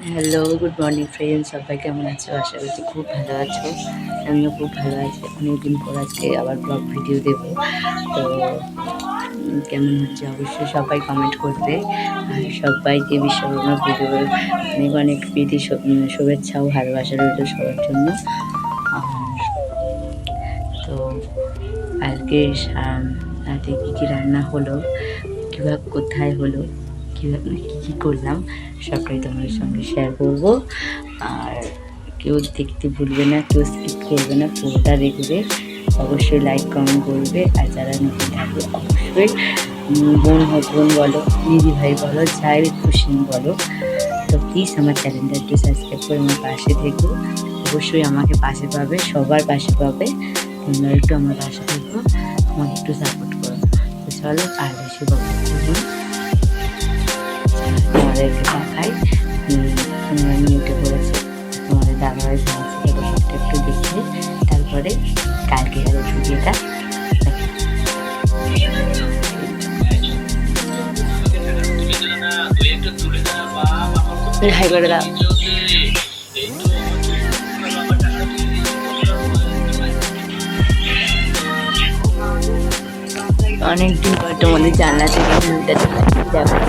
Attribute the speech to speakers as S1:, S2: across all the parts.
S1: Hello, good morning friends. সবাই কেমন আছো? আশা করছি খুব ভালো আছো। আমিও খুব ভালো আছি। অনেকদিন পর আজকে আবার ব্লগ ভিডিও দেবো। তো কেমন হচ্ছে অবশ্যই সবাই কমেন্ট করবে। আর সবাইকে বিশ্বকর্মা পুজোর অনেক অনেক প্রীতি শুভেচ্ছা ও ভালোবাসা রইল সবার জন্য। আর তো আজকে রাতে কী কী রান্না হলো, কীভাবে কোথায় হলো, কীভাবে কী করলাম সবটাই তোমাদের সঙ্গে শেয়ার করব। আর কেউ দেখতে ভুলবে না, কেউ স্কিপ করবে না, পুরোটা দেখবে। অবশ্যই লাইক কমেন্ট করবে। আর যারা নতুন থাকবে অবশ্যই বোন বলো, দিদি ভাই বলো, যাই খুশি বলো, তো প্লিজ আমার চ্যানেলটা একটু সাবস্ক্রাইব করে আমার পাশে থেকো। অবশ্যই আমাকে পাশে পাবে, সবার পাশে পাবে। তোমরা একটু আমার পাশে থেকো, আমাকে একটু সাপোর্ট করো। তো চলো আর বেশি গল্প করুন, তোমাদেরকে দেখাই তোমরা নিউটে করেছে, তোমাদের দাদাভাই জানাচ্ছে ব্যাপারটা একটু দেখে তারপরে কালকে আর ভিডিওটা হাই করে দাও। অনেকদিন পর তোমাদের জানলা থেকে ভিউটা দেখো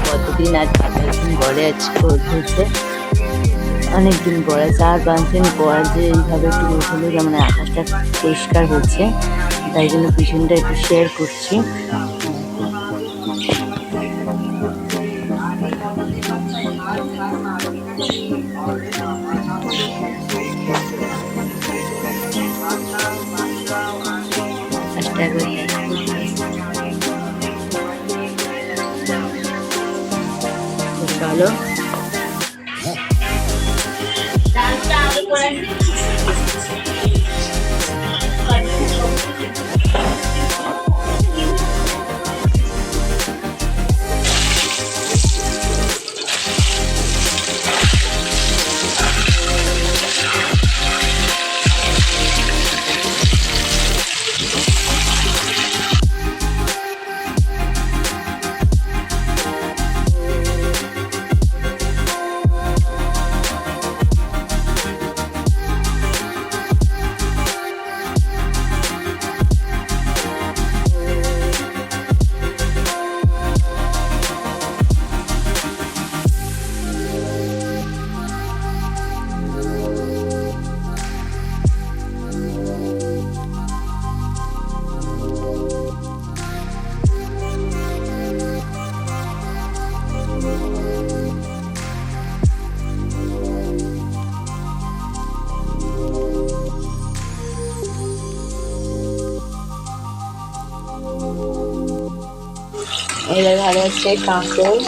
S1: কতদিন, আজ 5 দিন পরে আজকে হচ্ছে। অনেকদিন পরে 4-5 দিন পর যে এইভাবে একটু রোদ হলো, যেমন আকাশটা পরিষ্কার হচ্ছে, তাই জন্য পিছনটা একটু শেয়ার করছি। চলো এবার ভালো হচ্ছে কাঁকড়।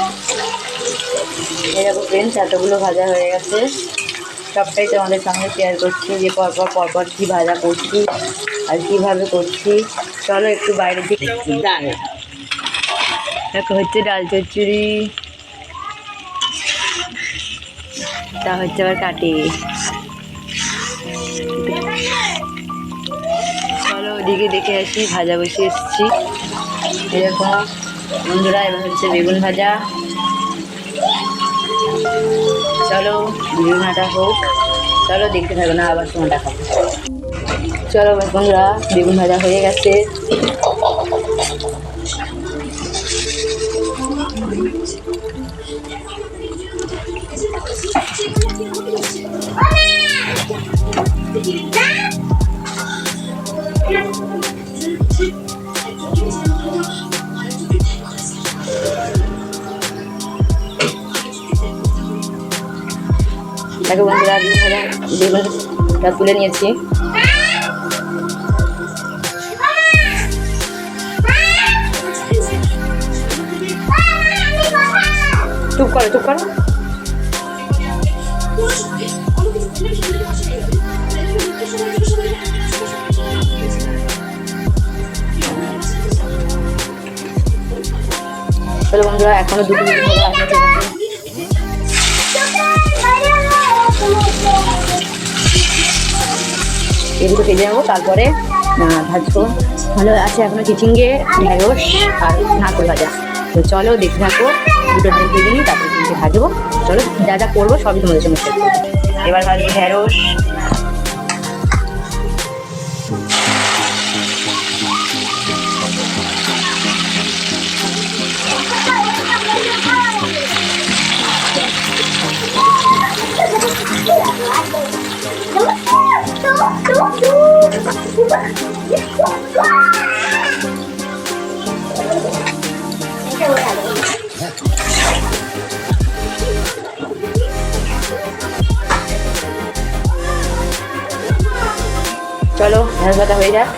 S1: এরকম ফ্রেন্ডস এতগুলো ভাজা হয়ে গেছে, সবটাই তোমাদের সঙ্গে শেয়ার করছি যে পরপর কী ভাজা করছি আর কীভাবে করছি। চলো একটু বাইরের দিকে। ডাল দেখো হচ্ছে, ডাল চচ্চড়ি, তা হচ্ছে আবার কাটি। চলো ওদিকে দেখে আসি, ভাজা বসে এসেছি এরকম বন্ধুরা। এবার হচ্ছে বেগুন ভাজা। চলো বেগুন ভাজা হোক, চলো দেখতে থাকো না, আবার সময়টা খাবো। চলো বন্ধুরা, বেগুন ভাজা হয়ে গেছে। দেখো বন্ধুরা, বেগুনটা তুলে নিয়েছি। চুপ করো চুপ করো। চলো বন্ধুরা, এখনো 2 মিনিট মতো আছে। এগুলো ভেজে নেবো, তারপরে ভাজবো। ভালো আছে এখনো চিচিঙ্গে, ঢেঁড়স আর নারকেল ভাজা। তো চলো দেখতে থাকো, দুটো ডিম ভেজে নিই, তারপরে ডিমকে ভাজবো। চলো যা যা করবো সবই তোমাদের সঙ্গে শেয়ার করবো। এবার ভাজবো ঢেঁড়স। চলো ঢেঁড়স ভাজা হয়ে যাক,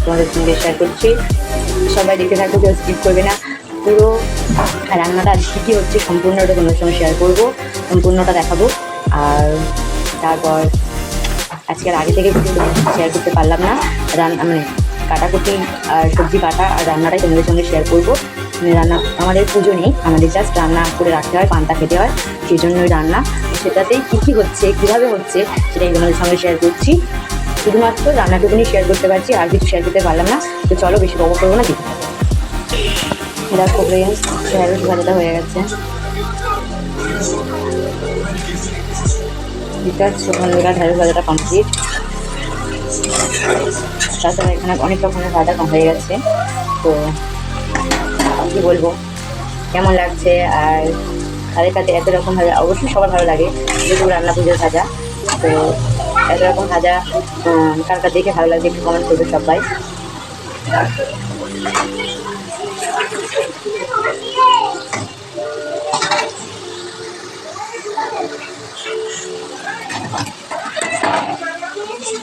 S1: তোমাদের সঙ্গে শেয়ার করছি। সবাই দেখতে থাকবো, কেউ স্কিপ করবে না। পুরো রান্নাটা আজকে কী হচ্ছে সম্পূর্ণটা তোমাদের সঙ্গে শেয়ার করবো, সম্পূর্ণটা দেখাবো। আর তারপর আজকের আগে থেকে কিছু শেয়ার করতে পারলাম না, মানে কাটাকুটি আর সবজি কাটা আর রান্নাটাই তোমাদের সঙ্গে শেয়ার করবো। রান্না আমাদের পুজো নেই, আমাদের জাস্ট রান্না করে রাখতে হয়, পান্তা খেতে হয়, সেই জন্যই রান্না। সেটাতেই কী কী হচ্ছে, কীভাবে হচ্ছে, সেটাই তোমাদের সঙ্গে শেয়ার করছি। শুধুমাত্র রান্নাটুকুনি শেয়ার করতে পারছি, আর কিছু শেয়ার করতে পারলাম না। তো চলো বেশি বকবক করবো না, দেখতে দেখো ফ্রেন্ডস, ঢেঁড়স ভাজাটা হয়ে গেছে। বন্ধুরা ঢেঁড়স ভাজাটা কমপ্লিট। তাছাড়া এখানে অনেক রকমের ভাজা কম হয়ে গেছে। তো কী বলবো, কেমন লাগছে, আর খাদের কাছে এত রকম ভাজা অবশ্যই সবার ভালো লাগে, যেহেতু রান্না পুজোর ভাজা। তো এত রকম ভাজা কার কার দেখে ভালো লাগছে একটু কমেন্ট করবে সবাই।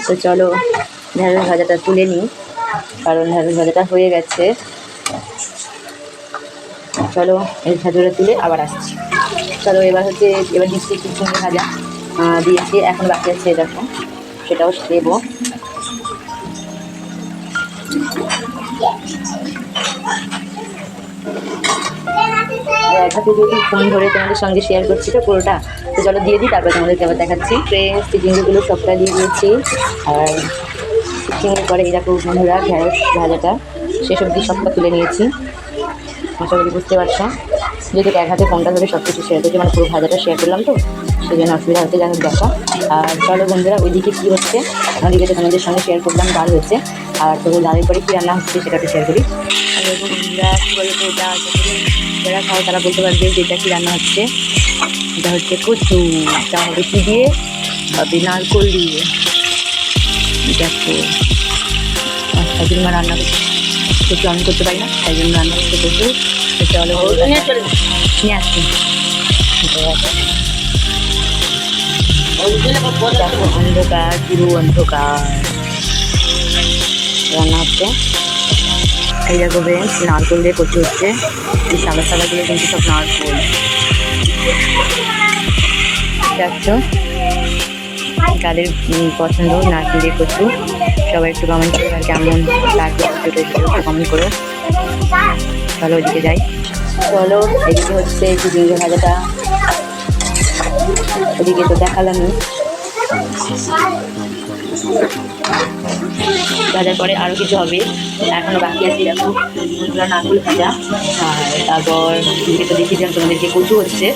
S1: তো চলো ঢেঁড়স ভাজাটা তুলে নিই, কারণ ঢেঁড়স ভাজাটা হয়ে গেছে। চলো এই ভাজাটা তুলে আবার আসছি। চলো এবার দিচ্ছি চিংড়ি ভাজা দিয়েছি, এখন বাকি আছে দেখো, সেটাও দেবো। এক হাতে যদি ফোন ধরে তোমাদের সঙ্গে শেয়ার করছি তো পুরোটা। তো চলো দিয়ে দিই, তারপরে তোমাদেরকে আবার দেখাচ্ছি। ফ্রেন্ডস চিংড়িগুলো সবটা দিয়ে দিয়েছি, আর চিংড়ি পরে এই দেখো বন্ধুরা ঢেঁড়স ভাজাটা সে সবজি সবটা তুলে নিয়েছি। আশা করি বুঝতে পারছো, যেহেতু এক হাতে ফোনটা ধরে সব কিছু শেয়ার করছি, মানে পুরো ভাজাটা শেয়ার করলাম, তো সেই জন্য অসুবিধা হচ্ছে, যাই হোক দেখো। আর চলো বন্ধুরা ওইদিকে কী হচ্ছে, ওদিকে তো তোমাদের সঙ্গে শেয়ার করলাম ডাল হয়েছে, আর তো ডালের পরে কী রান্না হচ্ছে সেটা তো শেয়ার করি। আর দেখো বন্ধুরা কী বলে তো, এটা যারা খাও তারা বলতে পারবে যে এটা কী রান্না হচ্ছে। এটা হচ্ছে কচু, এটা হবে কী দিয়ে, হবে নারকোল দিয়ে। দেখো তাই জন্য রান্না করছি, কচু আমি করতে পারি না, তাই জন্য রান্না করতে কচু। চলো নিয়ে আসছি। অন্ধকার, পুরো অন্ধকার রান্না হচ্ছে। এই দেখো বেঞ্চ নারকোল দিয়ে কচু হচ্ছে, এই সাদা সাদা দিয়ে কিন্তু সব নারকোল। দেখছো কাদের পছন্দ নারকেল দিয়ে কচু, সবাই একটু কমেন্ট করো, আর কেমন লাগবে একটু কমেন্ট করো। চলো ওইদিকে যাই। চলো এদিকে হচ্ছে চিংড়ি ভাজাটা, ওদিকে তো দেখালামই। ভাজার পরে আরও কিছু হবে, এখনও বাকি আছে। দেখো বন্ধুরা নারকেল ভাজা, আর তারপর এদিকে তো দেখেছিলাম তোমাদেরকে কচু হচ্ছে।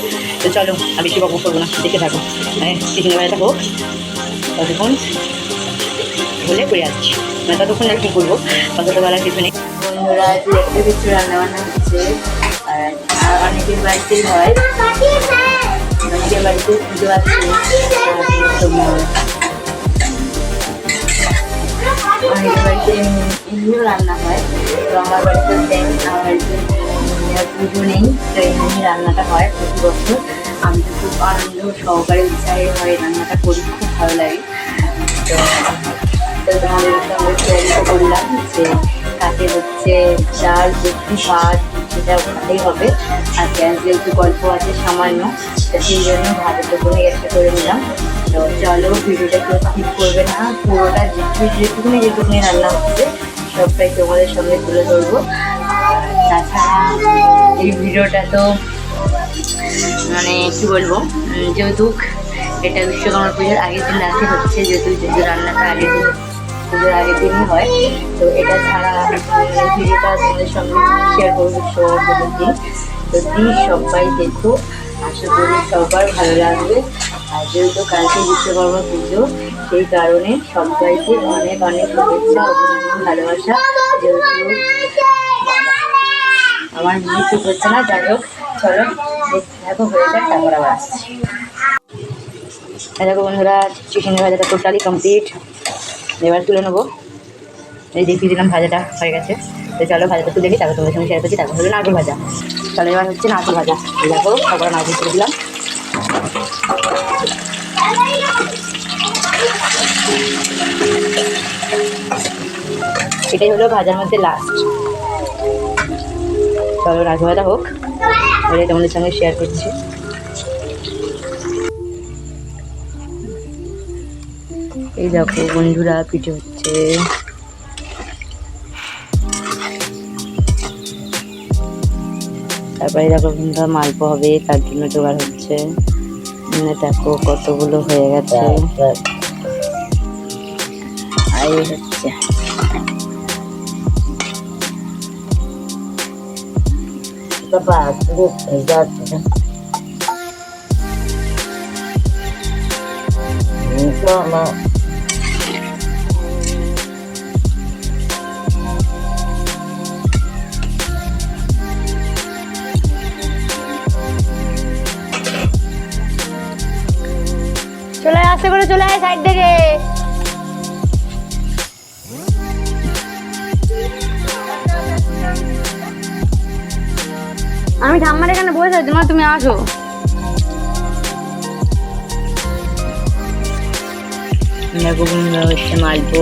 S1: তো চলো আর বেশি বকবক করবো না, দেখে থাকো। চিংড়ি ভাজাটা হোক, ততক্ষণ বলে করে আসছি, মানে ততক্ষণ আর কী করবো, ততটা বেলার কিছু নেই। বন্ধুরা একটু কিছু রান্নাবান্না হচ্ছে, আর অনেকের বাড়িতেই হয়, অনেকের বাড়িতে পুজো আছে, অনেকের বাড়িতে এমনিও রান্না হয়। তো আমার বাড়িতে সেম, আমার বাড়িতে পুজো নেই, তো এমনি রান্নাটা হয় প্রতি বছর। আমি তো খুব আনন্দ সহকারে উৎসাহে হয় রান্নাটা করি, খুব ভালো লাগে। তো তোমাদের সঙ্গে শেয়ার করলাম যে কাকে হচ্ছে ডাল সবজি ভাত, সেটা ওখানেই হবে। আর গ্যাস যেহেতু গল্প আছে সামান্য, তো সেই জন্য ভাতটা করে গ্যাসটা করে নিলাম। তো চলো ভিডিওটা কেউ স্কিপ করবে না, পুরোটা যেটুকুনি রান্না হচ্ছে সবটাই তোমাদের সঙ্গে তুলে ধরবো। আর তাছাড়া এই ভিডিওটা তো মানে কী বলবো, যেহেতু এটা বিশ্বকর্মা পুজোর আগের দিন রাতে হচ্ছে, যেহেতু রান্নাটা আগের দিন পুজোর আগের দিনই হয়। তো এটা ছাড়া ভিডিওটা তোমাদের সঙ্গে শেয়ার করবো পুজোর দিন। তো প্লিজ সবাই দেখো, আশা করি সবার ভালো লাগবে। আর যেহেতু কালকে বিশ্বকর্মা পুজো, সেই কারণে সবাইকে অনেক অনেক শুভেচ্ছা, অভিনন্দন, ভালোবাসা। যেহেতু আমার মনে ঠিক হচ্ছে না, যাই হোক চলো দেখো হয়ে যাক, তারপর আবার আসছি। দেখো বন্ধুরা, চিকেন ভাজাটা টোটালি কমপ্লিট। এবার তুলে নেবো। এই দেখিয়ে দিলাম ভাজাটা হয়ে গেছে। তো চলো ভাজাটা তুলে নিই, তারপর তোমাদের সঙ্গে শেয়ার করছি। তারপর হলো নারকেল ভাজা। চলো এবার হচ্ছে নারকেল ভাজা। দেখো তারপরে নারকেল তুলে দিলাম। এটাই হলো ভাজার মধ্যে লাস্ট। চলো নারকেল ভাজা হোক, এটাই তোমাদের সঙ্গে শেয়ার করছি। এই দেখো বন্ধুরা, পিঠে হচ্ছে। তারপরে দেখো বন্ধুরা মালপো হবে, তার জন্য জোগাড় হচ্ছে। দেখো কতগুলো হয়ে গেছে। আর এই হচ্ছে চলে আস্তে করে চলে আয় সাইড থেকে। আমি ঠাম্মার এখানে বসে আছি, তুমি আসো। হচ্ছে মালপো।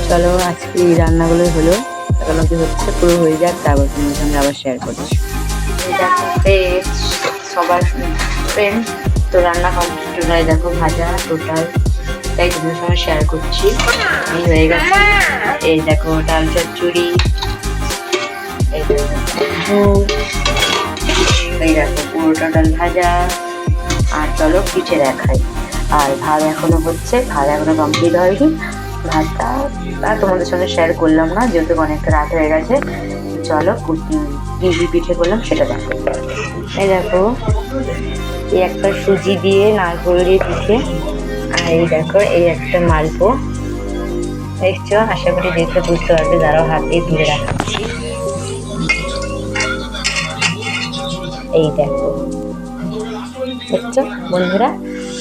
S1: চলো আজকে এই রান্নাগুলোই হলো, এখন কি হচ্ছে পুরো হয়ে যাক, তারপর তোমার সঙ্গে আবার শেয়ার করছি। সবার ফ্রেন্ড তো রান্না কমপ্লিট হয়ে দেখো ভাজা টোটাল, তাই তোমার সঙ্গে শেয়ার করছি। এই হয়ে গেছে, এই দেখো ডাল চচ্চড়ি, এই দেখো পুরোটা ডাল ভাজা। আর চলো পিঠে দেখাই। আর ভাত এখনো হচ্ছে, ভাত এখনো কমপ্লিট হয়নি। ভাতটা আর তোমাদের সঙ্গে শেয়ার করলাম না, যেহেতু অনেকটা রাত হয়ে গেছে। চলো কি পিঠে করলাম সেটা দেখো। এই দেখো এই একটা সুজি দিয়ে নারকেল দিয়ে পিঠে, আর এই দেখো এই একটা মালপো। দেখছো, আশা করি দেখে বুঝতে পারবে, যারাও হাতে তুলে রাখাচ্ছি। এই দেখো দেখছো বন্ধুরা,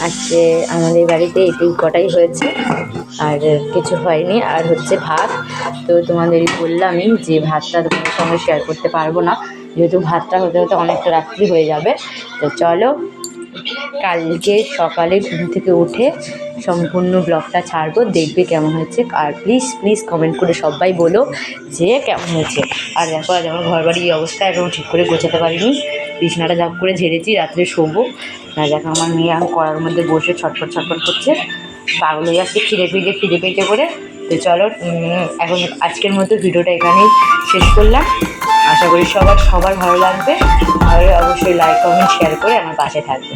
S1: আজকে আমাদের বাড়িতে এটাই কটাই হয়েছে, আর কিছু হয়নি। আর হচ্ছে ভাত, তো তোমাদেরই বললামই যে ভাতটা তোমাদের সঙ্গে শেয়ার করতে পারবো না, যেহেতু ভাতটা হতে হতে অনেকটা রাত্রি হয়ে যাবে। তো চলো কালকে সকালে ঘুম থেকে উঠে সম্পূর্ণ ব্লগটা ছাড়বো, দেখবে কেমন হয়েছে। আর প্লিজ কমেন্ট করে সবাই বলো যে কেমন হয়েছে। আর দেখো আজ আমার ঘর বাড়ির অবস্থা এখন ঠিক করে গোছাতে পারিনি, বিছানাটা ঝাপ করে ঝেড়েছি, রাত্রে শোবো। আর দেখো আমার মেয়ে এখন কড়ার মধ্যে বসে ছটফট করছে, পাগল হয়ে যাচ্ছে খিদে পেটে করে। তো চলো এখন আজকের মতো ভিডিওটা এখানেই শেষ করলাম। আশা করি সবার ভালো লাগবে। আর অবশ্যই লাইক কমেন্ট শেয়ার করে আমার পাশে থাকবে।